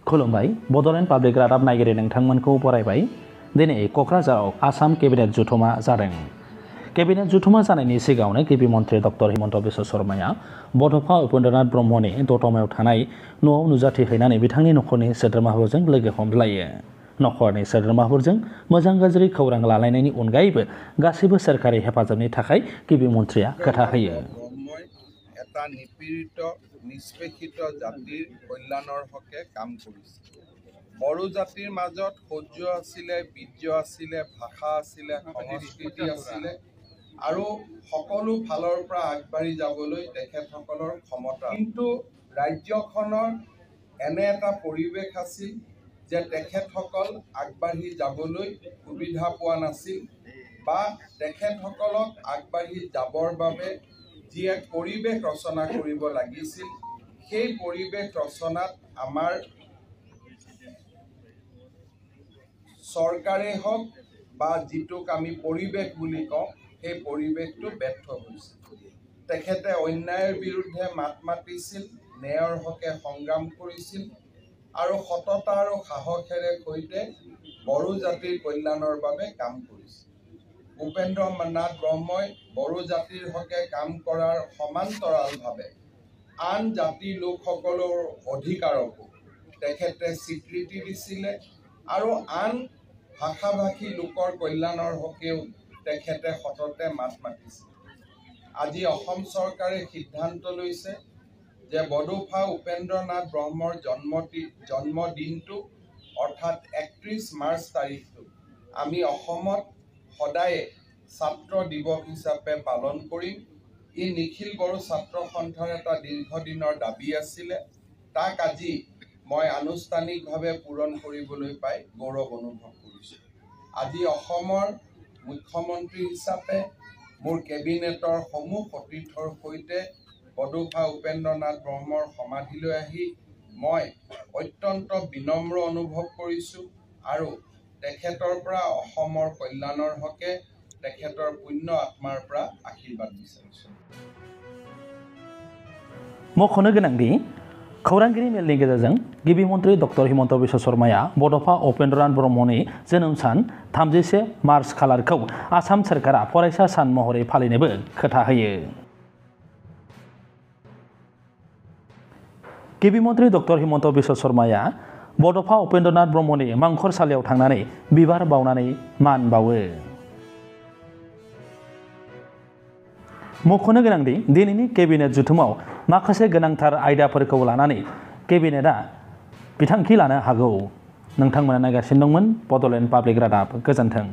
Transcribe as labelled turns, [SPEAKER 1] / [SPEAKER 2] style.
[SPEAKER 1] खुलुमबाय बड'लेण्ड पाब्लिक रादाब नायगिरि नोंथांमोनखौ बरायबाय। दिनै क'क्राझाराव आसाम केबिनेट जथुमा जादों। केबिनेट जथुमा जानायनि सिगाङावनो गिबि मन्थ्रि डक्टर हिमन्त बिश्व शर्माया बड'फा उपेन्द्रनाथ ब्रह्मनि दतमायाव थानाय न'आव नुजाथि हैनानै बिथांनि नखरनि सोद्रोमाफोरजों लोगो हमलायो। नखरनि सोद्रोमाफोरजों मोजां गाज्रि खौरां लालायनायनि अनगायैबो गासैबो सोरखारि हेफाजाबनि थाखाय गिबि मन्थ्रिया खोथा होयो।
[SPEAKER 2] এটা নিপীড়িত নিষ্পেষিত জাতিৰ কল্যাণৰ হকে কাম কৰিছে। বড়ো জাতিৰ মাজত সৌৰ্য আছিলে, বীৰ্য আছিলে, ভাষা আছিলে, সংস্কৃতি আছিলে আৰু সকলো ফালৰ পৰা আগবাঢ়ি যাবলৈ তেখেতসকলৰ ক্ষমতা। কিন্তু ৰাজ্যখনৰ এনে এটা পৰিৱেশ আছিল যে তেখেতসকল আগবাঢ়ি যাবলৈ সুবিধা পোৱা নাছিল বা তেখেতসকলক আগবাঢ়ি যাবৰ বাবে যি এক পৰিৱেশ ৰচনা কৰিব লাগিছিল, সেই পৰিৱেশ ৰচনাত আমাৰ চৰকাৰে হওক বা যিটোক আমি পৰিৱেশ বুলি কওঁ, সেই পৰিৱেশটো ব্যৰ্থ হৈছে। তেখেতে অন্যায়ৰ বিৰুদ্ধে মাত মাতিছিল, ন্যায়ৰ হকে সংগ্ৰাম কৰিছিল আৰু সততা আৰু সাহসেৰে সৈতে বড়ো জাতিৰ কল্যাণৰ বাবে কাম কৰিছিল। উপেন্দ্ৰনাথ ব্ৰহ্মই বড়ো জাতিৰ হকে কাম কৰাৰ সমান্তৰালভাৱে আন জাতিৰ লোকসকলৰ অধিকাৰকো তেখেতে স্বীকৃতি দিছিলে আৰু আন ভাষা ভাষী লোকৰ কল্যাণৰ হকেও তেখেতে সততে মাত মাতিছিল। আজি অসম চৰকাৰে সিদ্ধান্ত লৈছে যে বডোফা উপেন্দ্ৰনাথ ব্ৰহ্মৰ জন্মদিনটো অৰ্থাৎ 31 মাৰ্চ তাৰিখটো আমি অসমত সদায়ে ছাত্ৰ দিৱস হিচাপে পালন কৰিম। ই নিখিল বড়ো ছাত্ৰ সন্থাৰ এটা দীৰ্ঘদিনৰ দাবী আছিলে, তাক আজি মই আনুষ্ঠানিকভাৱে পূৰণ কৰিবলৈ পাই গৌৰৱ অনুভৱ কৰিছোঁ। আজি অসমৰ মুখ্যমন্ত্ৰী হিচাপে মোৰ কেবিনেটৰ সমূহ সতীৰ্থৰ সৈতে বডোফা উপেন্দ্ৰনাথ ব্ৰহ্মৰ সমাধিলৈ আহি মই অত্যন্ত বিনম্ৰ অনুভৱ কৰিছোঁ আৰু তেখেতৰ পৰা অসমৰ কল্যাণৰ হকে তেখেতৰ পুণ্য আত্মাৰ পৰা আশীৰ্বাদ বিচাৰিছোঁ।
[SPEAKER 1] मख'नो गोनांदि खौरांगिरि मेलनि गेजेरजों गिबि मन्थ्रि डक्टर हिमन्त बिश्व शर्माया बड'फा उपेन्द्रनाथ ब्रह्मनि जोनोम सान 31 मार्च खालारखौ आसाम सोरखारा फरायसा सान महरै फालिनोबो खोथा होयो। गिबि मन्थ्रि डक्टर हिमन्त बिश्व शर्माया बड'फा उपेन्द्रनाथ ब्रह्मनि मांखरसालियाव थांनानै बिबार बावनानै मान बावो। मख'नो गोनांदि दिनैनि केबिनेट जथुमाव माखासे गोनांथार आयदाफोरखौ लानानै केबिनेटआ बिथांखि लानो हागौ। नोंथांमोना नायगासिनो दंमोन बड'लेण्ड पाब्लिक रादाब। गोजोन्थों।